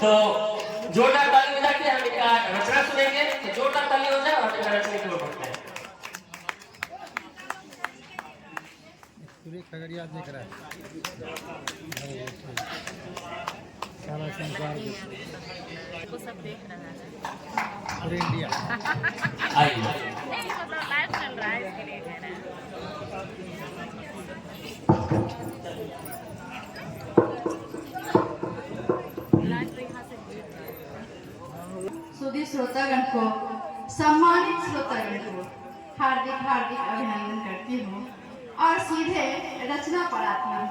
तो जोरदार ताली बजा के हम इनका रचना सुनेंगे। तो जोरदार ताली हो जाए और इनका रचना की ओर बढ़ते हैं। पूरे खगड़िया देख रहा है, सारा संसार वो सब देख रहा है, पूरे इंडिया। आइए नहीं मतलब लाइव चल रहा है इसके लिए कह रहे हैं। लाइव तो यहाँ से देख रहा है। सुधी श्रोतागण को, सम्मानित श्रोतागण को हार्दिक हार्दिक अभिनंदन करती हूँ और सीधे रचना पर आती हूँ।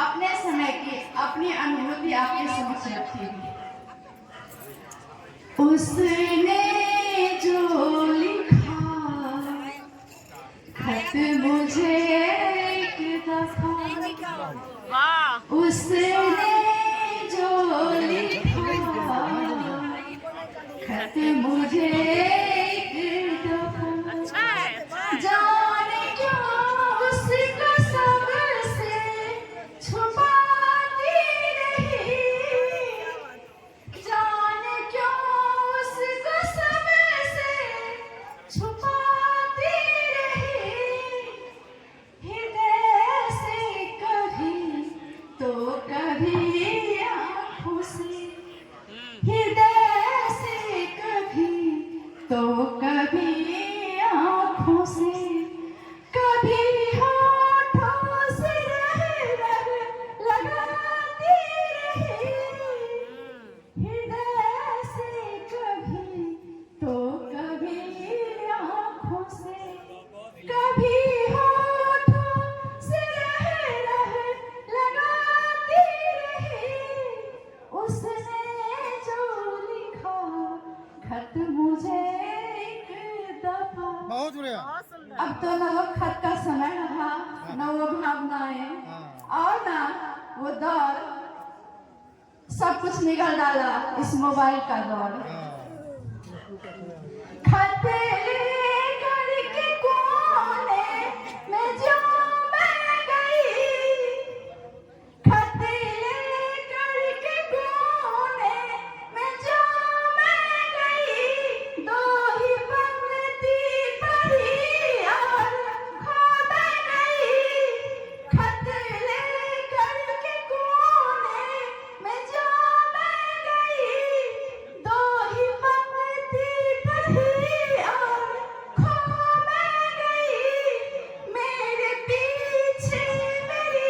अपने समय की अपनी अनुभूति आपके समक्ष रखती हूँ। उसने जो लिखा खत मुझे एक दफा, वाह उसने जो लिखा खत मुझे एक दफा, अच्छा है, अच्छा है। जाने क्यों उसको सबसे छुपाती रही, जाने क्यों उसको सबसे छुपाती रही, हृदय से कभी तो कभी आँखों से, हृदय से कभी तो कभी आँखों से, कभी होठों से रह लगाती रही, हृदय से कभी तो कभी आँखों से, कभी होठों से रह लगाती रही, उसने जो लिखा खत मुझे एक दफा। बहुत बढ़िया। बहुत सुंदर। अब तो न वो खत का समय रहा, न वो भावनाएं और न वो दौर, सब कुछ निकल डाला इस मोबाइल का दौर। खत लेकर के कोने में जो मैं गई, खत लेकर के कोने में जो मैं गई, दो ही पंक्ति पढ़ी और खो मैं गई, खत लेकर के कोने में जो मैं गई, दो ही पंक्ति पढ़ी और खो मैं गई, मेरे पीछे मेरी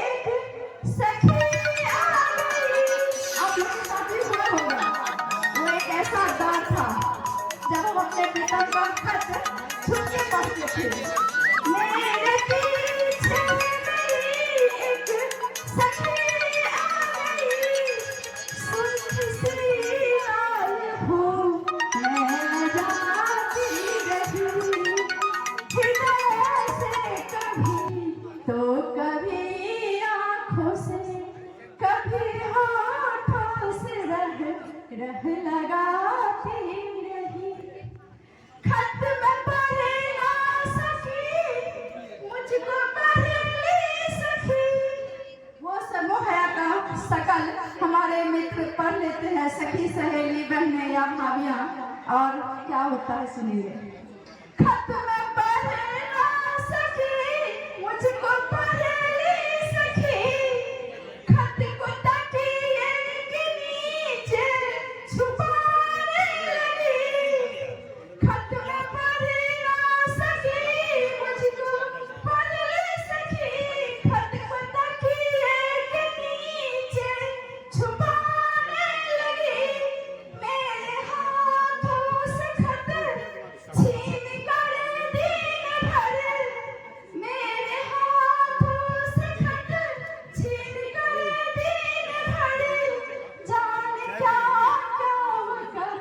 एक सखी आ गई। आप लोग के साथ भी हुआ होगा, वो एक ऐसा दौर था जब हम अपने पिता का खत छुप के पढ़ते थे। मेरे पीछे मेरी एक सखी आ गई, सुख सी आय हूँ मैं जाती रही, हृदय से कभी तो कभी आँखों से, कभी होठों से रह लगाती रही, खत में पढ़ ना सकी, मुझको पढ़ ली सखी। वो समूह का सकल हमारे मित्र पढ़ लेते हैं, सखी सहेली बहनें या भाभियां, और क्या होता है सुनिए। खत में पढ़ ना सकी, मुझको पढ़ ली सखी, खत को तकिए के नीचे छुपाने लगी, खत में पढ़ ना सकी, मुझको पढ़ ली सखी, खत को तकिए के नीचे छुपाने लगी, मेरे हाथों से खत छीन कर दिन भर, मेरे हाथों से खत छीन कर दिन भर, जाने क्या क्या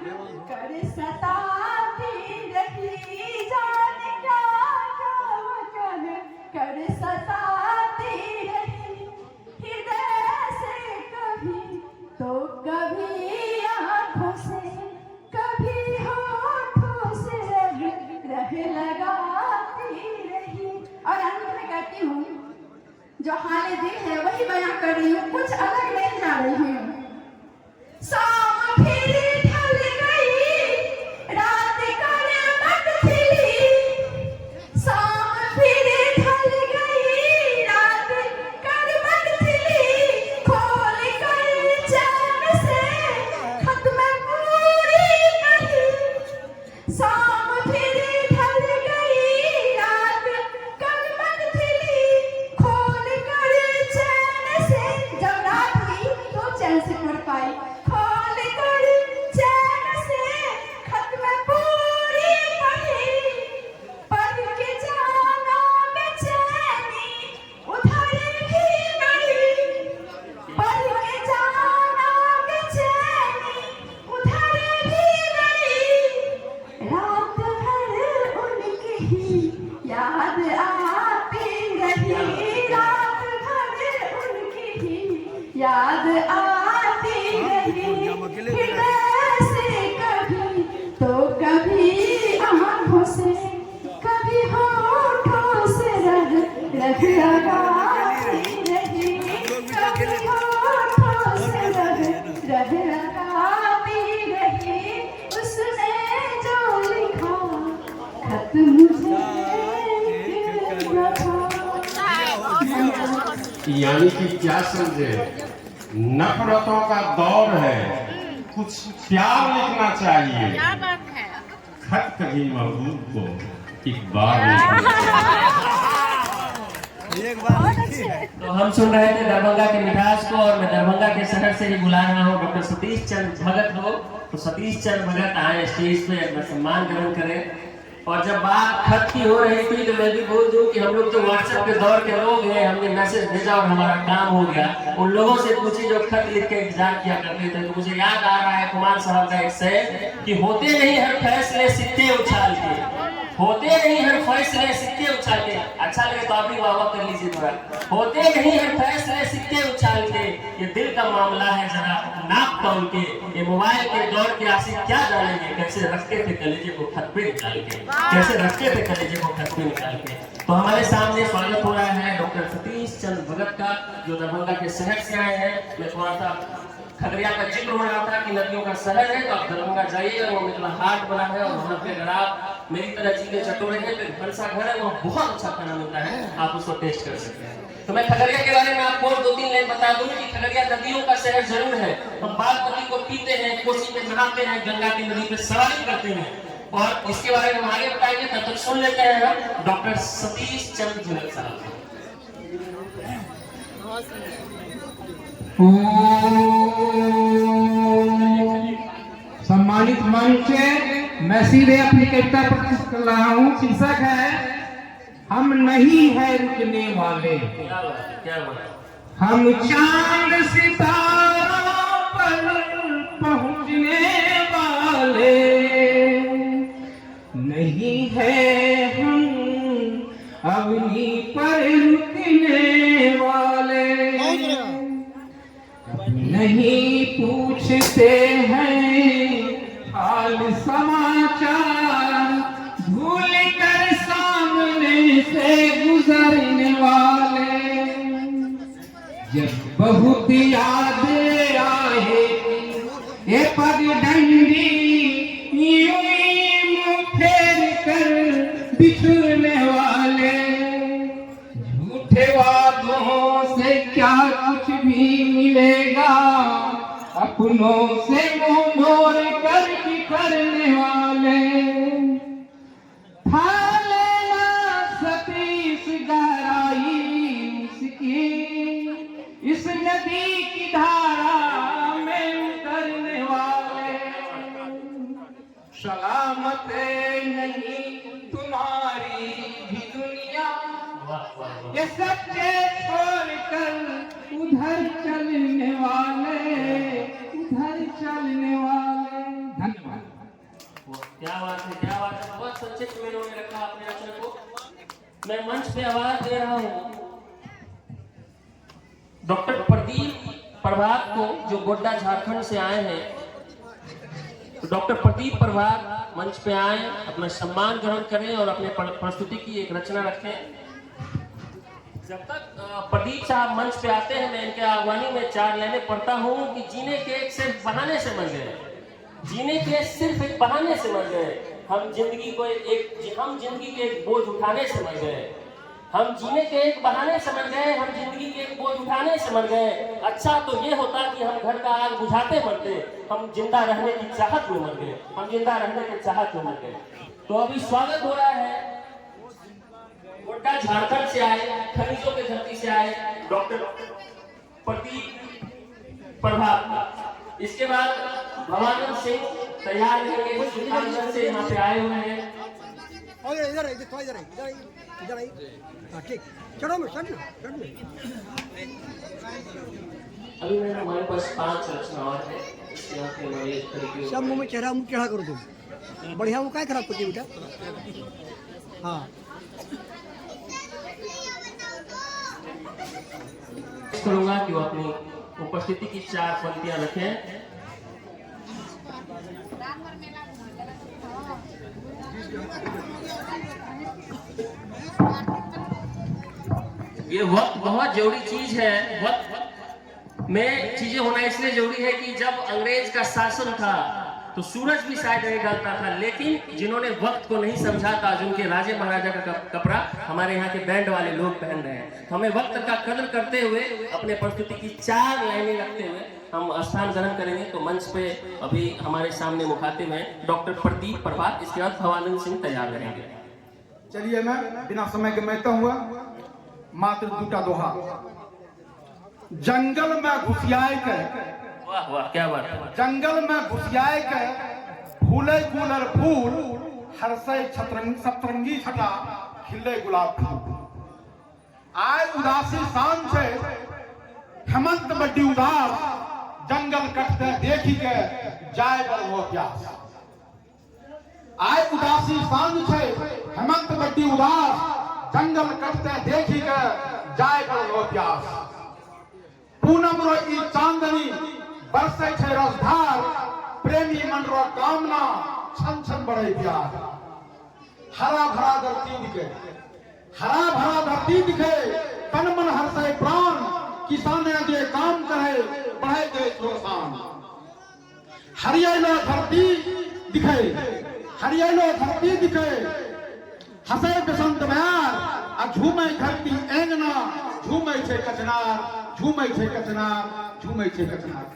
वो कर सताती रही, जाने क्या क्या वो कर सताती रही, हृदय से कभी तो कभी आँखों से, कभी होठों से रह लगाती रही। और अंत में कहती हूँ, जो हाल दिल है वही बयां कर रही हूँ, कुछ अलग नहीं जा रही हूँ। पढ़ पाई। खोल कर चैन से खत में पूरी पढ़ी, पढ़ के जाना बेचैनी उधर भी गई, पढ़ के जाना बेचैनी उधर भी गई। रात भर उनकी ही याद आती रही, रात भर उनकी ही याद आती रही। हृदय से कभी तो कभी आँखों से, कभी होठों से रह लगाती रही, कभी होठों से रह लगाती रही। उसने जो लिखा खत मुझे यानी कि क्या समझे, नफरतों का दौर है, कुछ प्यार लिखना चाहिए। क्या बात है। खत कभी महबूब को एक बार लिखना एक बार लिखी है। तो हम सुन रहे थे दरभंगा के मिठास को, और मैं दरभंगा के शहर से ही बुला रहा हूँ डॉक्टर सतीश चंद्र भगत को। तो सतीश चंद्र भगत आए स्टेज पे, अपना सम्मान ग्रहण करें। और जब बात खत की हो रही थी तो मैं भी बोल दूं कि हम लोग तो व्हाट्सएप के दौर के लोग हैं, हमने मैसेज भेजा और हमारा काम हो गया। उन लोगों से पूछी जो खत लिख के इंतजार किया करते थे। तो मुझे याद आ रहा है कुमार साहब का एक शेर कि होते नहीं हर फैसले सिक्के उछाल के, होते नहीं हर फैसले सिक्के उछाल के। अच्छा लगे तो आप भी वाह वाह कर लीजिए थोड़ा। होते नहीं हर फैसले सिक्के उछाल के, ये दिल का मामला है जरा नाप तौल के। ये मोबाइल के दौर के आशिक क्या जानेंगे, कैसे रखते थे कलेजे को खत पे निकाल के, कैसे रखते थे कलेजे को खत पे निकाल के। तो हमारे सामने स्वागत हो रहा है डॉक्टर सतीश चंद्र भगत का, जो दरभंगा के शहर से आए हैं। मैं थोड़ा सा खगड़िया का जिक्र हो रहा था कि नदियों का शहर है, तो आप दरभंगा जाइएगा, वो मिथिला हाट बना है, और वहाँ पे अगर आप मेरी तरह चीजें चटोरे हैं तो भरसा घर है, वहाँ बहुत अच्छा खाना मिलता है, आप उसको टेस्ट कर सकते हैं। तो मैं खगड़िया के बारे में आपको 2-3 लाइन बता दूं कि खगड़िया नदियों का शहर जरूर है। हम बागमती को पीते हैं, कोसी में नहाते हैं, गंगा की नदी पे सवारी करते हैं, और इसके बारे में हम आगे बताएंगे। तब तक सुन लेते हैं हम डॉक्टर सतीश चंद्र भगत साहब। सम्मानित मंच, मैं सीधे अपनी कविता प्रस्तुत कर रहा हूँ। शीर्षक है हम नहीं है रुकने वाले। क्या बात, हम चांद सितारों पर पहुँचने वाले नहीं है, हम अवनी पर रुकने वाले नहीं पूछते हैं हाल समाचार, भूल कर सामने से गुजरने वाले। जब बहुत याद आए ये पगडंडी, यूं ही मुँह फेर कर बिछुड़ने वाले। झूठे वादों से क्या कुछ भी मिलेगा, अपनों से मुंह मोड़ कर बिखरने वाले। था लेना सतीश गहराई उसकी, इस नदी की धारा में उतरने वाले। सलामत नहीं तुम्हारी भी दुनिया, ये सच्चे छोड़कर उधर चलने वाले, उधर चलने वाले। धन्यवाद। क्या बात है, क्या बात है। बहुत संक्षिप्त में उन्होंने रखा अपने रचना को। मैं मंच पे आवाज दे रहा हूँ डॉक्टर प्रदीप प्रभात को, जो गोड्डा झारखंड से आए हैं। तो डॉक्टर प्रदीप प्रभात मंच पे आए, अपना सम्मान ग्रहण करें और अपने प्रस्तुति की एक रचना रखें। जब तक प्रदीप साहब मंच पे आते हैं, मैं इनके आह्वानी में 4 लाइनें पढ़ता हूँ कि जीने के एक सिर्फ बहाने से मर गए, जीने के सिर्फ एक बहाने से मर गए। हम जिंदगी के एक बोझ उठाने से मर गए। हम जीने के एक बहाने से मर गए, हम जिंदगी के एक बोझ उठाने से मर गए। अच्छा तो ये होता कि हम घर का आग बुझाते मरते, हम जिंदा रहने की चाहत में मर गए, हम जिंदा रहने की चाहत में मर गए। तो अभी स्वागत हो रहा है गोड्डा झारखंड से आए, खनिजों के धरती से आए डॉक्टर प्रदीप प्रभात। इसके बाद भवानंद सिंह तैयार रहेंगे, सुल्तानगंज से यहाँ पे आए हुए हैं। और इधर आई हाँ ठीक चलो मैं चढ़ अभी मेरे हमारे पास 5 रचना और है। यहाँ पे हमारे इस तरीके सब मुँह में चढ़ा करो तुम बढ़िया वो क्या खराब करती बेटा हाँ करूंगा कि वो अपनी उपस्थिति की 4 पंक्तियां रखें। ये वक्त बहुत जरूरी चीज है। वक्त में चीजें होना इसलिए जरूरी है कि जब अंग्रेज का शासन था तो सूरज भी शायद नहीं ढलता था, लेकिन जिन्होंने वक्त को नहीं समझा था, जिनके राजे महाराजा का कपड़ा हमारे यहाँ के बैंड वाले लोग पहन रहे हैं, तो हमें वक्त का कदर करते हुए अपने प्रस्तुति की 4 लाइनें रखते हुए हम स्थान ग्रहण करेंगे। तो मंच पे अभी हमारे सामने मुखातिब हैं डॉक्टर प्रदीप प्रभात, इसके बाद भवानंद सिंह तैयार रहेंगे। चलिए मैं बिना समय के मैता हुआ मात्र 2टा दोहा। जंगल में घुसियाए के, वाह वाह क्या बात है। जंगल में घुसियाए के फूले गुलर फूल, हर्षय सतरंगी छटा खिले गुलाब फूल। आय उदासी शान से हेमंत बड्डी उदास, जंगल कटते देखी के जाए बर हो प्यास। आय उदासी शान से हेमंत बड्डी उदास, जंगल कटते देखी के जाए बर हो प्यास। पूनम रो ई चांदनी बरसे छे रसधार, प्रेमी मन रो कामना छन छन बढ़े प्यार। हरा भरा धरती दिखे, हरा भरा धरती दिखे, तन मन हर्षे प्राण, किसाने जे काम करे बढ़े दे किसान। हरियालो धरती दिखे, हरियालो धरती दिखे, हसे बसंत बयार, आ झूमे धरती एंगना, झूमे छे कचनार, झूमे छे कचनार, झूमे छे कचनार।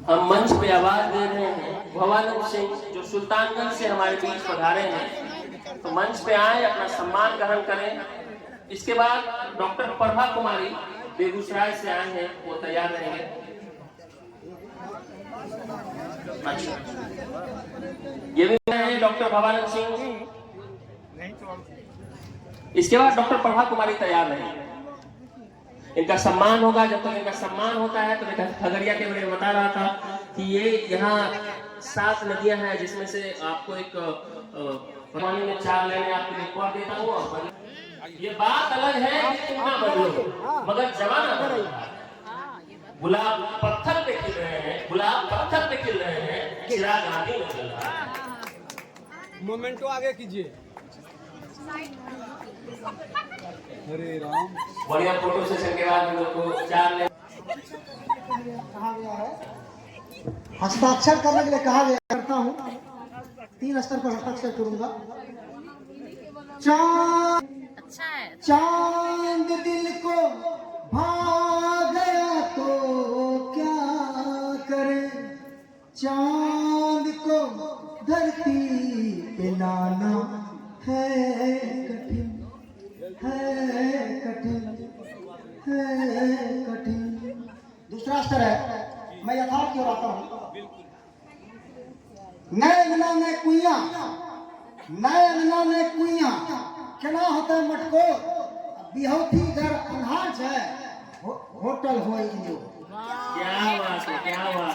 हम मंच पे आवाज दे रहे हैं भवानंद सिंह जो सुल्तानगंज से हमारे बीच पधारे हैं, तो मंच पे आए, अपना सम्मान ग्रहण करें। इसके बाद डॉक्टर प्रभा कुमारी बेगूसराय से आए हैं, वो तैयार रहेंगे। अच्छा, ये भी हैं डॉक्टर भवानंद सिंह। इसके बाद डॉक्टर प्रभा कुमारी तैयार रहेंगे। इनका सम्मान होगा। जब तक इनका सम्मान होता है तो खगड़िया के बारे में बता रहा था कि ये यहाँ 7 नदियां हैं, जिसमें से आपको एक पानी में 4 लाइनें आपको रिकॉर्ड देता हूँ। और ये बात अलग है कि तुम ना बदलो मगर जमाना बदलो। गुलाब पत्थर पे खिल रहे हैं, गुलाब पत्थर पे खिल रहे हैं, चिराग आगे में जल रहा है। मोमेंटो आगे कीजिए। हरे राम। बढ़िया फोटो सेशन के बाद हम लोग को 4 लाइन कहा गया है, हस्ताक्षर करने के लिए कहा गया, करता हूँ 3 स्तर पर हस्ताक्षर करूंगा। चांद दिल को भाग गया तो क्या करे, चांद को धरती पे लाना है कठिन, है कठिन, है कठिन। दूसरा स्तर है, मैं यथार्थ की ओर आता हूं। नए अंगना में कुइया, नए अंगना में कुइया केना होता मटको, बिहौती घर अन्हार है, होटल हो जो। क्या बात है, क्या बात।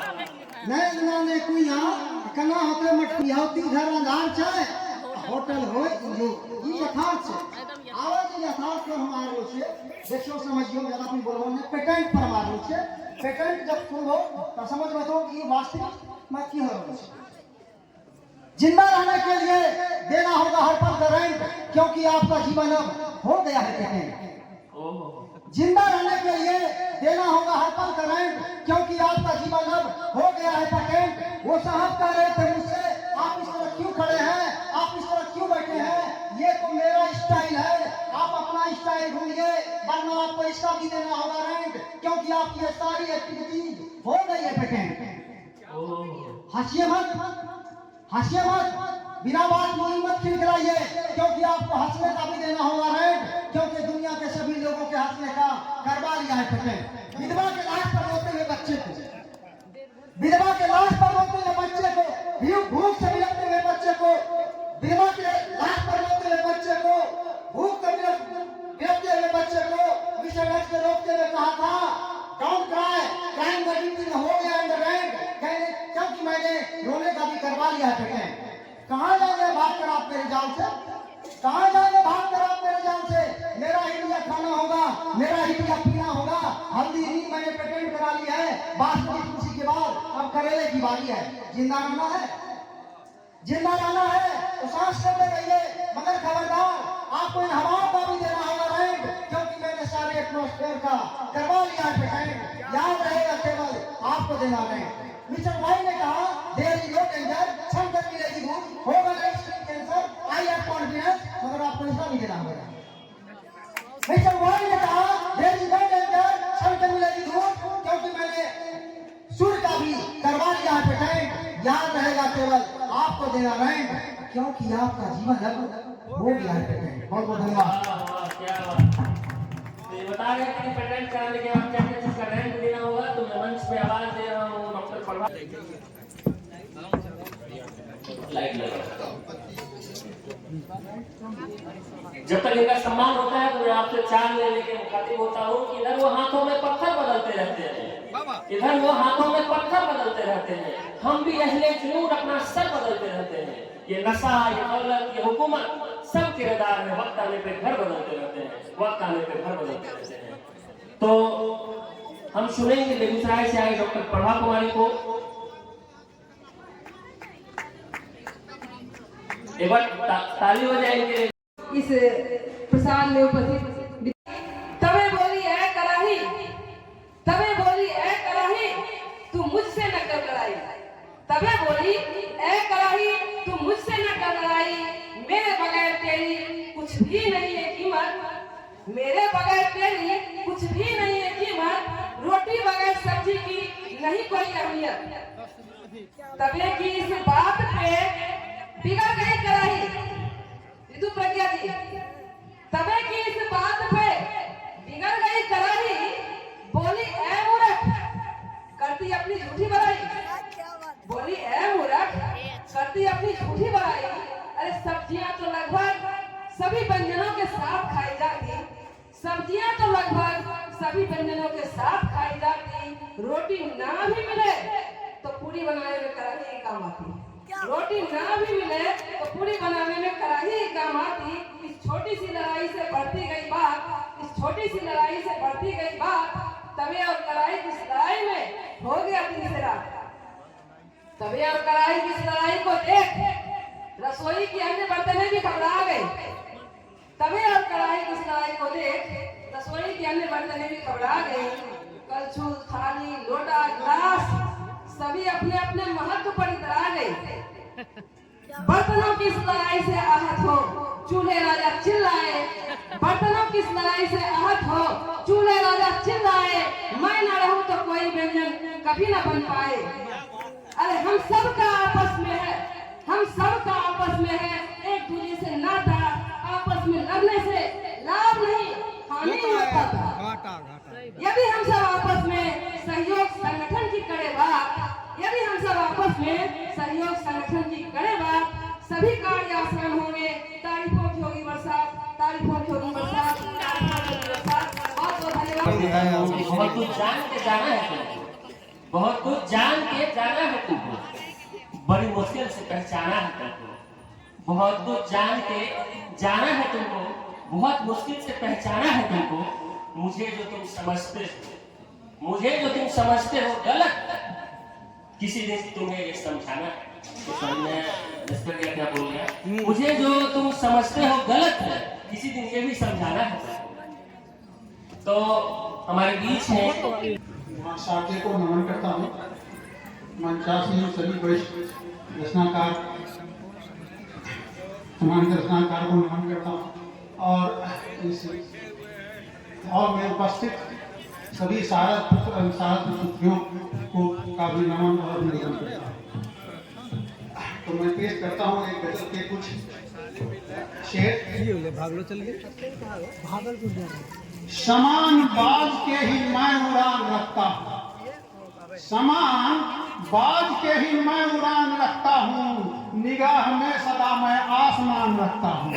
नए अंगना में कुइया केना होता मटको, बिहौती घर अन्हार है, होटल हो जो। ये यथार्थ है। आवाज यथार्थ को हमारे से देखो समझियो, ज्यादा अपनी बोलबो ने पेटेंट पर हमारे से पेटेंट जब सुनो तो समझ में तो ये वास्तविक में की हो रहा है। जिंदा रहने के लिए देना होगा हर पल का रेंट, क्योंकि आपका जीवन अब हो गया है पेटेंट। जिंदा रहने के लिए देना होगा हर पल का रेंट, क्योंकि आपका जीवन अब हो गया है पेटेंट। वो साहब कह रहे थे मुझसे, आप इस तरह क्यों खड़े हैं, आप इस तरह क्यों बैठे हैं, ये तो मेरा स्टाइल है, आप अपना स्टाइल ढूंढिए, वरना आपको इसका भी देना होगा रेंट, क्योंकि आपकी सारी एक्टिविटी हो गई है पेटेंट। हंसिए मत, हंसिए मत, बिना बात मुंह मत खिलखिलाइए, क्योंकि आपको हंसने का भी देना होगा रेंट, क्योंकि दुनिया के सभी लोगों के हंसने का करवा लिया है पेटेंट। विधवा के लाश पर रोते हुए बच्चे को, विधवा के लाश पर रोते हुए बच्चे को, भूख से बिलखते हुए बच्चे को, विधवा के लाश पर रोते हुए बच्चे को, भूख से बिलखते हुए बच्चे को मिस्टर एक्स ने रोकते हुए कहा था, don't cry, crime the duty हो गया इन द रेंट, क्योंकि मैंने रोने का भी करवा लिया है पेटेंट। कहाँ जाएंगे भाग कर आप मेरे जान से, कहाँ जाएंगे भाग कर आप मेरे जान से? मेरा इंडिया खाना होगा, मेरा इंडिया पीना होगा, हल्दी नहीं मैंने पेटेंट करा लिया है, बासमती खुशी के बाद अब करेले की बारी है। जिंदा रहना है, जिंदा रहना है तो सांस लेते रहिए, मगर खबरदार आपको इन हवाओं का भी देना होगा रेंट, क्योंकि मैंने सारे एटमॉस्फेयर का करवा लिया है पेटेंट। याद रहेगा केवल आपको देना रेंट। मिस्टर वाई ने कहा, देयर इज नो डेंजर, सम कर मिलेगी भूख, होगा next cancer, I have confidence, मगर आपको ऐसा नहीं देना होगा। मिस्टर वाई ने कहा, देयर इज नो डेंजर, सम कर मिलेगी भूख, क्योंकि मैंने सुर का भी करवा लिया है पेटेंट। याद रहेगा केवल आपको देना रेंट, क्योंकि आपका जीवन अब हो गया है पेटेंट। बहुत बहुत धन्यवाद। क्या बात। तो ये बता रहे हैं कि पेटेंट कराने के बाद क्या क्या चीज का रेंट देना होगा, तो मैं मंच पे आवाज दे रहा हूँ डॉक्टर प्रभा। लाइट लगा। जब तक इनका सम्मान होता है तो मैं आपसे चार लेके मुखातिब होता हूँ कि इधर वो हाथों में पत्थर बदलते रहते हैं, इधर वो हाथों में पत्थर बदलते रहते हैं, हम भी अहले जुनून अपना सर बदलते रहते हैं। ये नशा, ये दौलत, ये हुकूमत, सब किरदार में वक्त आने पे घर बदलते रहते हैं, वक्त आने पे घर बदलते रहते हैं। तो हम सुनेंगे बेगूसराय से आए डॉक्टर प्रभा कुमारी को। एक बार ताली बजाएंगे। इस प्रसाद में उपस्थित तबे बोली है कराही, तबे बोली है कराही तू मुझसे न कर लड़ाई, तबे बोली ए कराही तू मुझसे न कर लड़ाई, मेरे बगैर तेरी कुछ भी नहीं है कीमत, मेरे बगैर तेरी कुछ भी नहीं है कीमत, रोटी बगैर सब्जी की नहीं कोई अहमियत। तबे की इस बात पे बिगड़ गई कराही ऋतु प्रज्ञा जी, तबे की इस बात पे बिगड़ गई कराही, बोली ए मूर्ख करती अपनी झूठी बड़ाई, बोली ए मूर्ख करती अपनी झूठी बड़ाई। अरे सब्जियां तो लगभग सभी व्यंजनों के साथ खाई जाती, सब्जियां तो लगभग सभी व्यंजनों के साथ खाई जाती, रोटी ना भी मिले तो पूरी बनाने में कराही काम आती, रोटी ना भी मिले तो पूरी बनाने में कराही काम आती। इस छोटी सी लड़ाई से बढ़ती गई बात, इस छोटी सी लड़ाई से बढ़ती गई बात, तवे और कढ़ाई की लड़ाई में हो गया तीसरा। तवे और कढ़ाई की लड़ाई को देख रसोई की अन्य बर्तनें भी घबरा गई, तवे और कढ़ाई की लड़ाई को देख रसोई की अन्य बर्तनें भी घबरा गई। कलछुल, थाली, लोटा, गिलास सभी अपने अपने महत्व पर इतरा गई। बर्तनों की इस लड़ाई से आहत हो चूल्हे राजा चिल्लाए, बर्तनों की इस लड़ाई से आहत हो चूल्हे राजा चिल्लाए, मैं न रहूं तो कोई व्यंजन कभी न बन पाए। अरे हम सब का आपस में है, हम सब का आपस में है एक दूसरे से नाता, आपस में लड़ने से लाभ नहीं हानि होता था। यदि हम सब आपस में सहयोग संगठन की करे बात, यदि हम सब आपस में सहयोग संगठन की करे बात, सभी कार्य आसान होंगे। तारीफों की होगी बरसात, तारीफों की होगी बरसात, तारीफों की होगी बरसात। बहुत बहुत धन्यवाद। बहुत कुछ जान के जाना है तुमको, बहुत कुछ जान के जाना है तुमको, बड़ी मुश्किल से पहचाना है तुमको, बहुत कुछ जान के जाना है तुमको, बहुत मुश्किल से पहचाना है तुमको। मुझे जो तुम समझते हो, मुझे जो तुम समझते हो गलत, किसी दिन तुम्हें ये समझाना है। क्या बोल गया? मुझे जो तुम समझते हो गलत है, किसी दिन ये भी समझाना है। तो हमारे बीच है साथी को नमन करता हूँ, मंचासीन सभी वरिष्ठ रचनाकार, सम्मानित रचनाकार को नमन करता हूँ, और इस हॉल में उपस्थित सभी सारद पुत्रियों को का भी नमन और अभिनंदन करता हूँ। तो मैं पेश करता हूँ एक गजल के कुछ शेर। समान बाज के ही मैं उड़ान रखता हूँ, समान बाज के ही मैं उड़ान रखता हूँ, निगाह में सदा मैं आसमान रखता हूँ।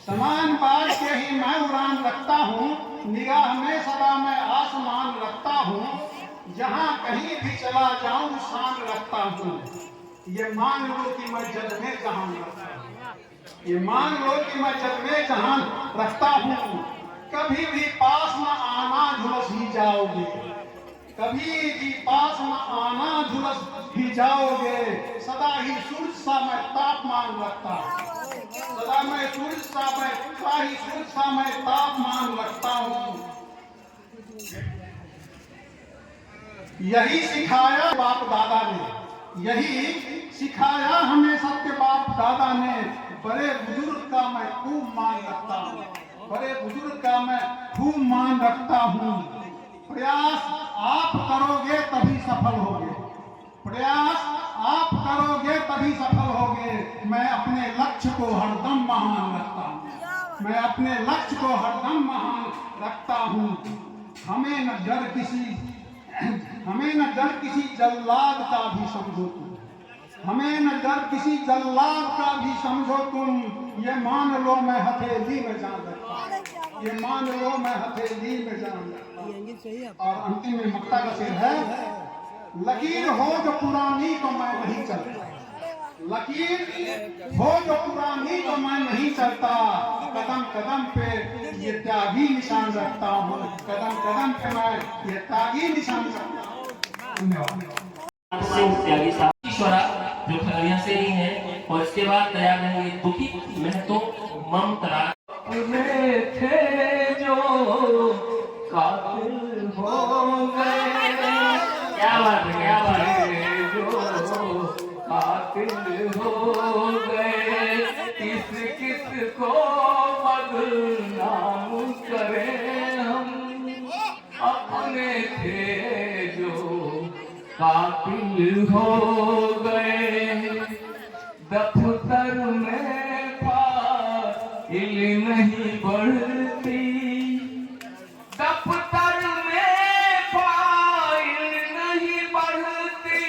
समान बाज के ही मैं उड़ान रखता हूँ, निगाह में सदा मैं आसमान रखता हूँ, जहाँ कहीं भी चला जाऊं शान रखता हूँ। ये मान लो कि मैं जग में जहान रखता हूँ, ये मान लो कि मैं जग में जहान रखता हूँ। कभी भी पास न आना झुलस ही जाओगे, कभी भी पास न आना झुलस ही जाओगे, सदा ही सूरज सा मैं तापमान रखता हूँ, सदा मैं सूरज सा मैं तापमान रखता हूँ। यही सिखाया बाप दादा ने, यही सिखाया हमें सबके बाप दादा ने, बड़े बुजुर्ग का मैं खूब मान रखता हूँ, बड़े बुजुर्ग का मैं खूब मान रखता हूँ। प्रयास आप करोगे तभी सफल होगे, प्रयास आप करोगे तभी सफल होगे। मैं अपने लक्ष्य को हरदम महान रखता हूँ, मैं अपने लक्ष्य को हरदम महान रखता हूँ। हमें न डर किसी जल्लाद का भी समझो तुम, हमें न डर किसी जल्लाद का भी समझो तुम। ये मान लो मैं हथेली में जान रखता हूँ, ये मान लो मैं हथेली में जान रखता हूँ। और अंतिम में मक्ता का शेर है, लकीर हो जो पुरानी तो मैं नहीं चलता, लकीर हो जो पुरानी तो मैं नहीं चलता, कदम कदम पे ये त्यागी निशान रखता हूँ, कदम कदम पे मैं ये त्यागी निशान रखता हूँ। धन्यवाद। सिंह त्यागी साहब ईश्वरा जो खगड़िया से ही हैं, और इसके बाद तैयार रहेंगे दुखी महतो ममता में थे जो कातिल हो गए। क्या बात है, क्या बात है, जो कातिल हो गए, किस किस को बदनाम करें हम, अपने थे जो कातिल हो गए। दफ्तर में फाइल नहीं बढ़ती, दफ्तर में फाइल नहीं बढ़ती,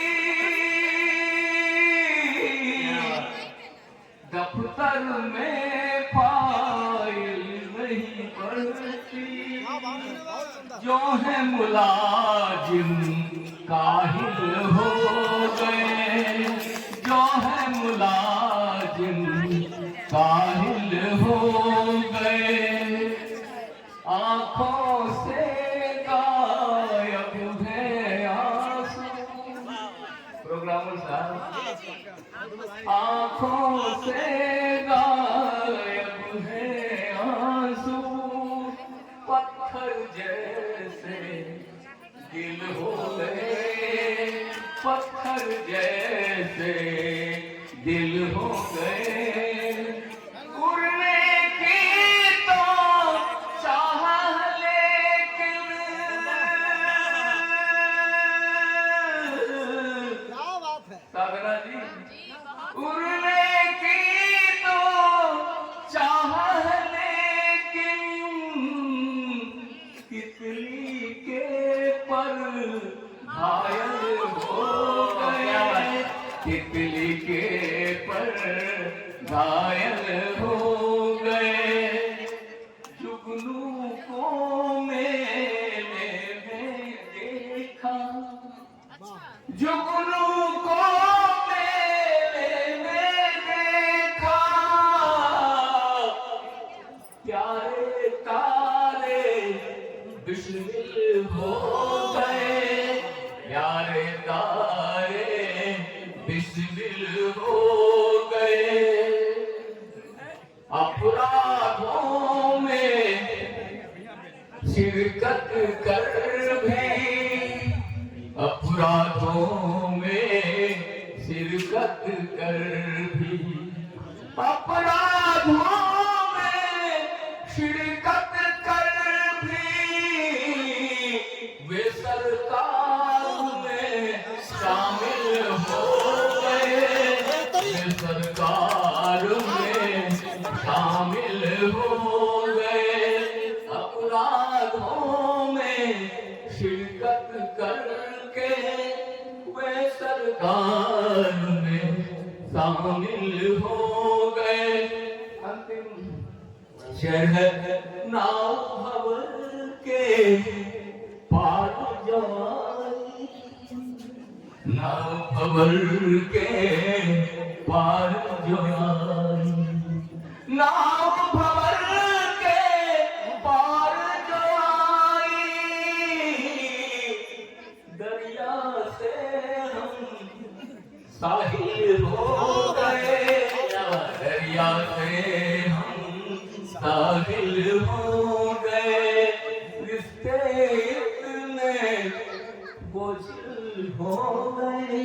दफ्तर में फाइल नहीं बढ़ती, जो है मुलाजिम काहिल हो गए, जो है मुलाजिम काहिल हो गए। आँखों से गायब है आंसू, प्रोग्रामर साहब, आँखों से गायब है आंसू, पत्थर जैसे दिल हो गए, पत्थर जैसे दिल हो गए। उड़ने की तो चाह लेकिन सागरा जी, उड़ने की तो चाह लेकिन तितली के पर घायल हो गए, तितली के पर घायल हो गए। जुगनू को मेले में देखा, जुगनू को मेले में देखा, प्यारे तारे बिस्मिल हो गए, प्यारे तारे बिस्मिल हो गए। अपराधों में शिरकत कर भी, अपराधों में शिरकत कर भी, अपराधों में शिरकत कर भी, वे सरकार में शामिल हो गए, कार में शामिल हो गए। शहर नाव भंवर के पार जवाई, नाव भंवर के पार जवाई, नाव भंवर के पार जवाई, दरिया से हम साहिल हो गए, दरिया से हम साहिल हो गए। रिश्ते इतने बोझिल हो गए,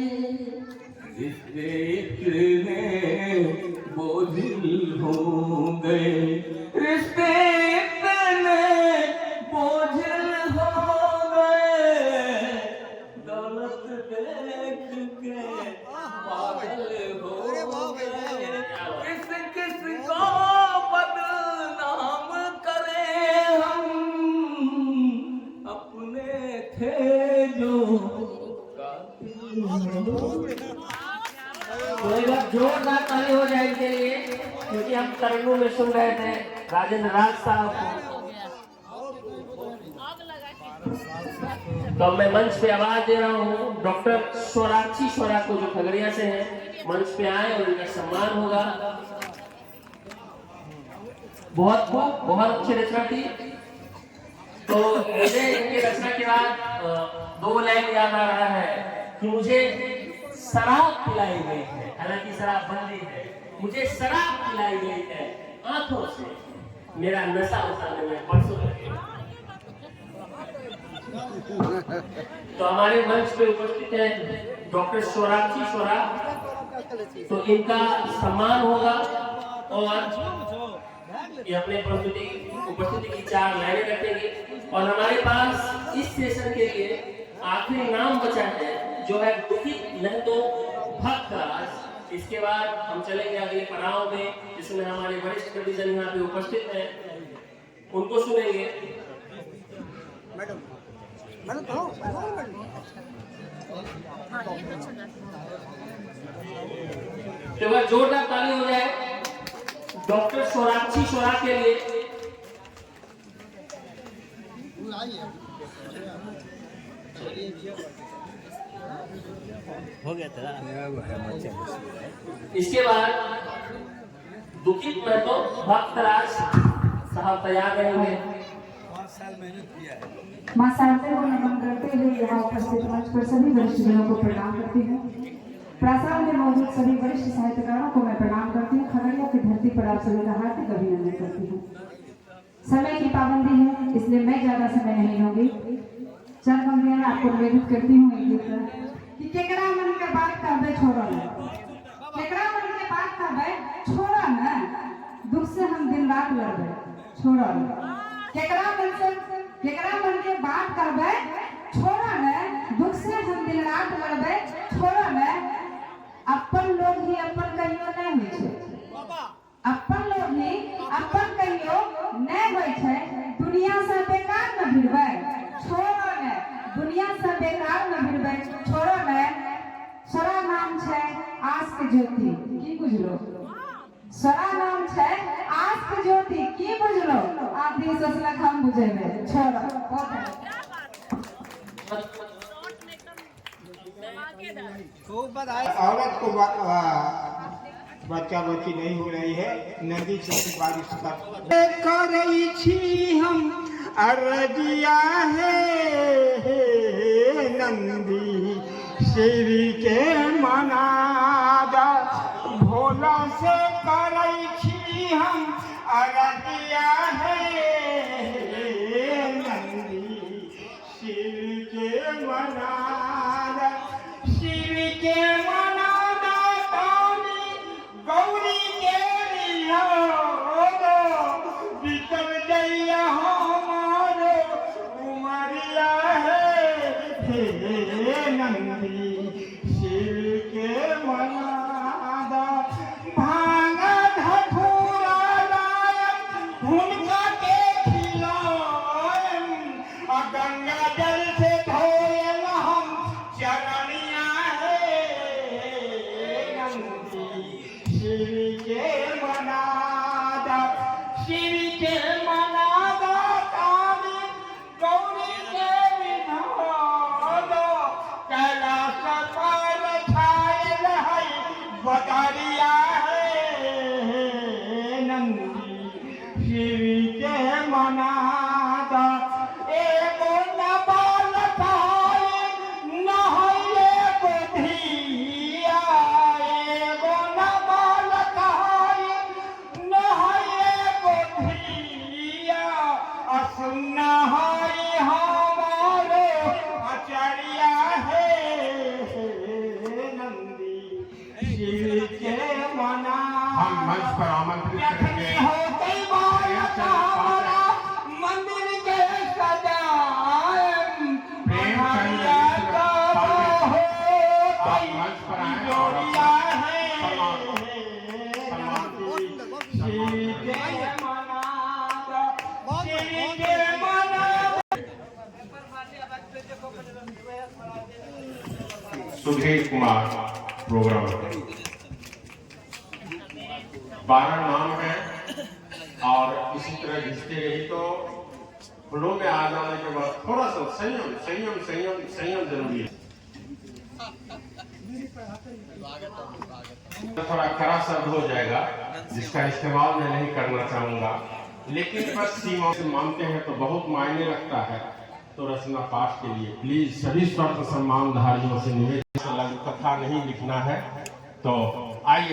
रिश्ते इतने बोझिल हो गए, रिश्ते इतने बोझिल हो गए। दौलत देख के पागल हो गए। किस किस को बदनाम करें हम, अपने थे जो कातिल हो गए। तो एक बार जोरदार ताली हो जाए इनके लिए, क्योंकि हम तरन्नुम में सुन रहे थे राजेंद्र राज साहब को। तो मैं मंच पे आवाज दे रहा हूँ डॉक्टर स्वराक्षी स्वरा को, जो खगड़िया से हैं, मंच पे आए और उनका सम्मान होगा। बहुत अच्छी रचना थी। तो मुझे इनकी रचना के बाद 2 लाइन याद आ रहा है कि मुझे शराब पिलाई गई है, हालांकि शराब बंदी है, मुझे शराब पिलाई गई है आंखों से, मेरा नशा उतारने में परसों लगे। तो हमारे मंच पे उपस्थित है डॉक्टर स्वराक्षी स्वरा, तो इनका सम्मान होगा और ये अपने उपस्थिति की 4 लाइनें रखेंगे। और हमारे पास इस सेशन के लिए आखिरी नाम बचा है, जो है दुखित नंदो भक्तराज। इसके बाद हम चलेंगे अगले पड़ाव में, जिसमें हमारे वरिष्ठ कविजन यहाँ पे उपस्थित हैं, उनको सुनेंगे। तो वह जोरदार ताली हो जाए डॉक्टर स्वराक्षी स्वरा के लिए। हो गया तेरा। इसके बाद दुखित महतो भक्तराज साहब तैयार रहेंगे। 5 साल मेहनत किया है। मां शारदा को नमन करते हुए यहाँ उपस्थित मंच पर सभी वरिष्ठजनों को प्रणाम करती हूँ। प्रासाद में मौजूद सभी वरिष्ठ साहित्यकारों को मैं प्रणाम करती हूँ। खगड़िया की धरती पर आप सभी का हार्दिक अभिनंदन करती हूँ। समय की पाबंदी है, इसलिए मैं ज्यादा समय नहीं लूंगी। चंद पंक्तियां आपको निवेदित करती हूँ एक गीत कि केकरा मन के बात कहबे छोड़ो न, केकरा मन के बात कहबे छोड़ो न, दुख से हम दिन रात लड़बे छोड़ो न, केकरा मन के बात कहबे छोड़ो न, दुख से हम दिन रात लड़बे छोड़ो न। अपन लोग ही अपन कहियो नहीं होइ छै, अपन लोग ही अपन कहियो नहीं होइ छै। दुनिया से बेकार न भिड़बै छोड़ो न, दुनिया से बेकार न भिड़बै छोड़ो न। सरा नाम छै आस के ज्योति, की बुझलो? सरा नाम छै आस के ज्योति, की बुझलो? आदि सोचलक हम बुझेबै छोड़ो। औरत को बच्चा बच्ची नहीं हो रही है, नदी से बारिश कर छी हम अरजिया है नंदी श्री के मनादा, भोला से करई छी हम अरजिया है नंदी श्री के मनादा, श्री के मनादा पानी गौरी के लिया बीतल जइया हमारो उमरिया है नंदी शिव के मनादा। भांगा धथुरा लायक हुनका के खिलाएम, गंगा जल से धोएम हम चरनिया है सुधीर कुमार प्रोग्राम 12 नाम है और इसी तरह घिसते रही तो फ्लो में आ जाने के बाद थोड़ा सा संयम संयम संयम संयम जरूरी है। थोड़ा कड़ा शब्द हो जाएगा जिसका इस्तेमाल मैं नहीं करना चाहूंगा, लेकिन बस सीमा से मानते हैं तो बहुत मायने रखता है। तो रचना पाठ के लिए प्लीज सभी स्वार्थ सम्मानधारियों से निवेदन, कथा नहीं लिखना है तो आइए।